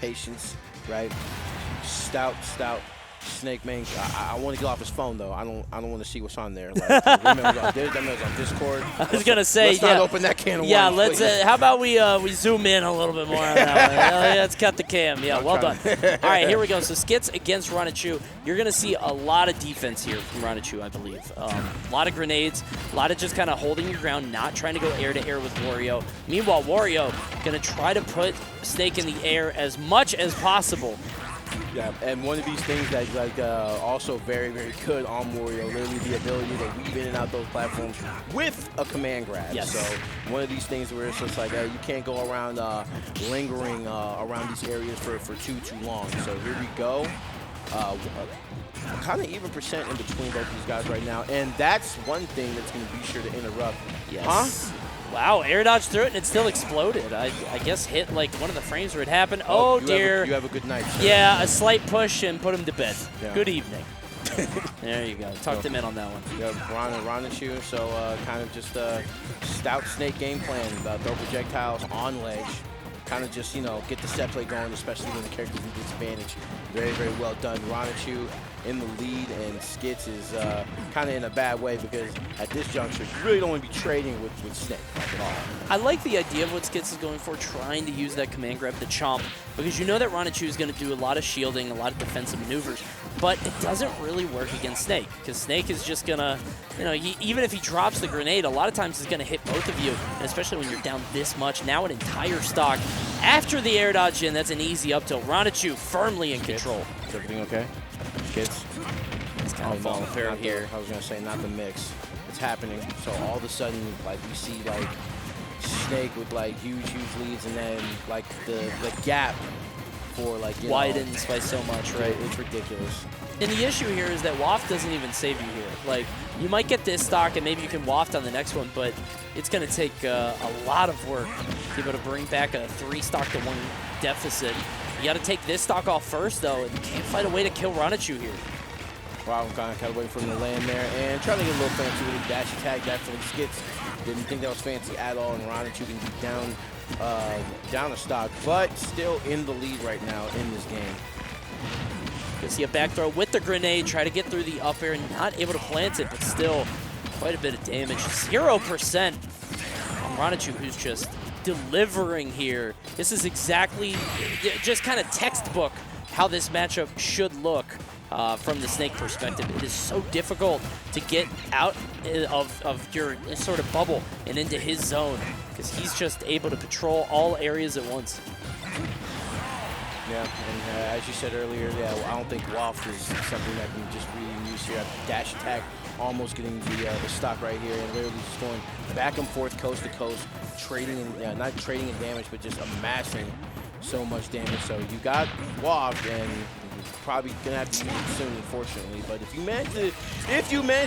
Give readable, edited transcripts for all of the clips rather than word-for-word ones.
patience, right? Stout Snake man. I want to get off his phone though. I don't want to see what's on there. Like, remember, that was on Discord. I was gonna say, let's not open that can of worms. Yeah, let's. How about we zoom in a little bit more on that one? Let's cut the cam. Yeah, well done. All right, here we go. So Skitz against Ronnichu. You're gonna see a lot of defense here from Ronnichu, I believe. A lot of grenades, a lot of just kind of holding your ground, not trying to go air to air with Wario. Meanwhile, Wario gonna try to put Snake in the air as much as possible. Yeah, and one of these things that's like also very, very good on Wario, literally the ability to weave in and out those platforms with a command grab. Yes. So one of these things where it's just like you can't go around lingering around these areas for too long. So here we go. Kind of even percent in between both of these guys right now, and that's one thing that's going to be sure to interrupt. Yes. Huh? Wow, air dodge through it and it still exploded. I guess hit like one of the frames where it happened. Oh dear. You have a good night, sir. Yeah, a slight push and put him to bed. Yeah. Good evening. There you go. Tucked him in on that one. Yeah, Ronnichu, so kind of just a stout Snake game plan. Throw projectiles on ledge. Kind of just, get the set play going, especially when the character's in disadvantage. Very, very well done. Ronnichu in the lead, and Skitz is kind of in a bad way because at this juncture, you really don't want to be trading with Snake at all. I like the idea of what Skitz is going for, trying to use that command grab, the chomp, because you know that Ronnichu is going to do a lot of shielding, a lot of defensive maneuvers, but it doesn't really work against Snake, because Snake is just going to, even if he drops the grenade, a lot of times he's going to hit both of you, and especially when you're down this much. Now an entire stock. After the air dodge in, that's an easy up tilt. Ronnichu firmly in control. Is everything okay? Skitz? It's kind of falling fair here. I was going to say, not the mix. It's happening. So all of a sudden, like, we see, like, Snake with, like, huge leads, and then, like, the gap for, like, widens by so much, right? It's ridiculous. And the issue here is that waft doesn't even save you here. Like, you might get this stock and maybe you can waft on the next one, but it's going to take a lot of work to be able to bring back a 3-stock to 1 deficit. You got to take this stock off first, though, and you can't find a way to kill Ronnichu here. Wow, I'm kind of waiting for him to land there and trying to get a little fancy with a dash attack. Definitely Skitz didn't think that was fancy at all, and Ronnichu can be down a stock, but still in the lead right now in this game. You see a back throw with the grenade, try to get through the up air, not able to plant it, but still quite a bit of damage. 0% on Ronnichu, who's just delivering here. This is exactly, just kind of textbook how this matchup should look from the Snake perspective. It is so difficult to get out of your sort of bubble and into his zone, because he's just able to patrol all areas at once. Yeah, and as you said earlier, I don't think waft is something that can just really use here. Dash attack, almost getting the stock right here, and literally just going back and forth, coast to coast, trading, not trading in damage, but just amassing so much damage. So you got waft, and you're probably gonna have to use it soon, unfortunately. But if you manage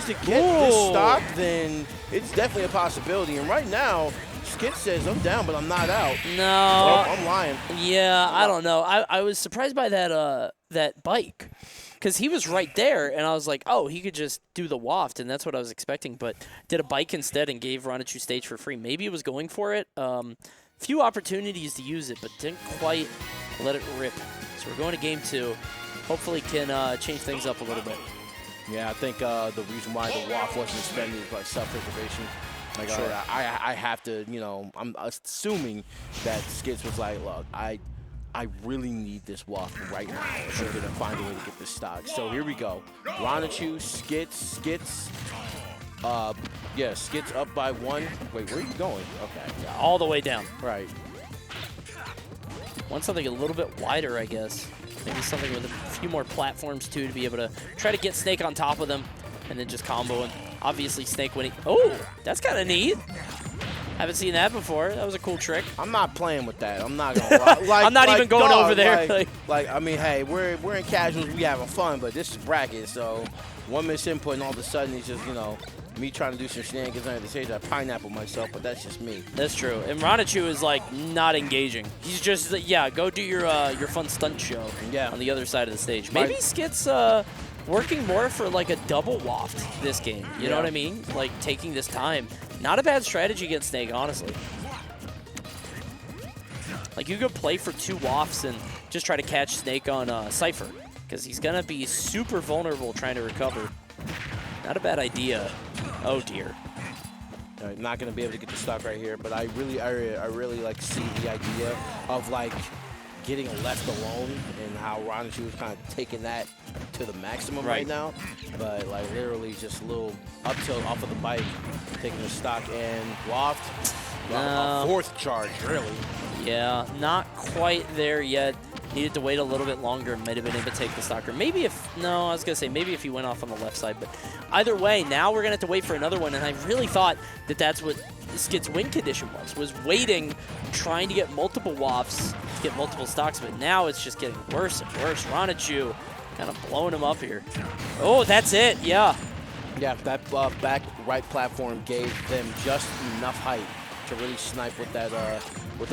to get this stock, then it's definitely a possibility. And right now, Skitz says, I'm down, but I'm not out. No. Oh, I'm lying. Yeah, I don't know. I was surprised by that bike, because he was right there, and I was like, oh, he could just do the waft, and that's what I was expecting, but did a bike instead and gave Ronnichu stage for free. Maybe he was going for it. Few opportunities to use it, but didn't quite let it rip. So we're going to game 2. Hopefully can change things up a little bit. Yeah, I think the reason why the waft wasn't expended is like self-preservation. Like, sure. I have to, I'm assuming that Skitz was like, look, I really need this waft right now. So I'm going to find a way to get this stock. So here we go. Ronnichu, Skitz. Skitz up by 1. Wait, where are you going? Okay. Yeah, all the way down. Right. Want something a little bit wider, I guess. Maybe something with a few more platforms, too, to be able to try to get Snake on top of them and then just combo him. Obviously, Snake winning. Oh, that's kind of neat. Haven't seen that before. That was a cool trick. I'm not playing with that. I'm not gonna lie. Like, I'm not even going over there. I mean, hey, we're in casuals. We having fun, but this is bracket, so one misinput and all of a sudden it's just me trying to do some shenanigans under the stage. I pineapple myself, but that's just me. That's true. And Ronnichu is like not engaging. He's just go do your fun stunt show. Yeah. On the other side of the stage. Maybe Skitz working more for like a double waft this game. You know what I mean? Like taking this time. Not a bad strategy against Snake, honestly. Like you could play for 2 wafts and just try to catch Snake on Cypher, because he's going to be super vulnerable trying to recover. Not a bad idea. Oh, dear. Not going to be able to get the stock right here, but I really like see the idea of like getting left alone and how Ronnichu was kind of taking that to the maximum right now. But like literally just a little up tilt off of the bike, taking the stock and waft. A fourth charge, really. Yeah, not quite there yet. Needed to wait a little bit longer. Might have been able to take the stock. Or maybe if, no, I was going to say maybe if he went off on the left side. But either way, now we're going to have to wait for another one. And I really thought that that's what Skitz' win condition was waiting, trying to get multiple wafts, to get multiple stocks. But now it's just getting worse and worse. Ronnichu kind of blowing him up here. Oh, that's it. Yeah. Yeah, that back right platform gave them just enough height to really snipe with that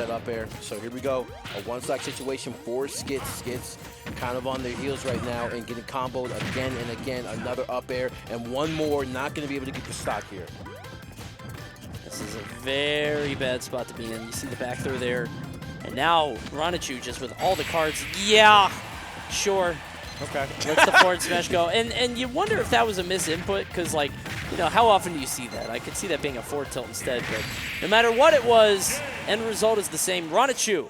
up air. So here we go, a one-stock situation for Skitz. Skitz kind of on their heels right now and getting comboed again and again. Another up air and one more, not going to be able to get the stock here. This is a very bad spot to be in. You see the back throw there. And now Ronnichu just with all the cards. Yeah, sure. Okay. Lets the forward smash go. And you wonder if that was a misinput, because, like, you know, how often do you see that? I could see that being a forward tilt instead, but no matter what it was, end result is the same. Ronnichu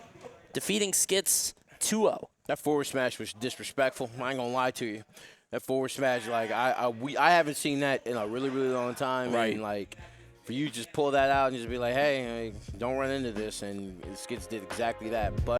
defeating Skitz 2-0. That forward smash was disrespectful. I ain't gonna lie to you. That forward smash, like, I haven't seen that in a really, really long time. Right. And, like, for you to just pull that out and just be like, hey, don't run into this, and Skitz did exactly that. But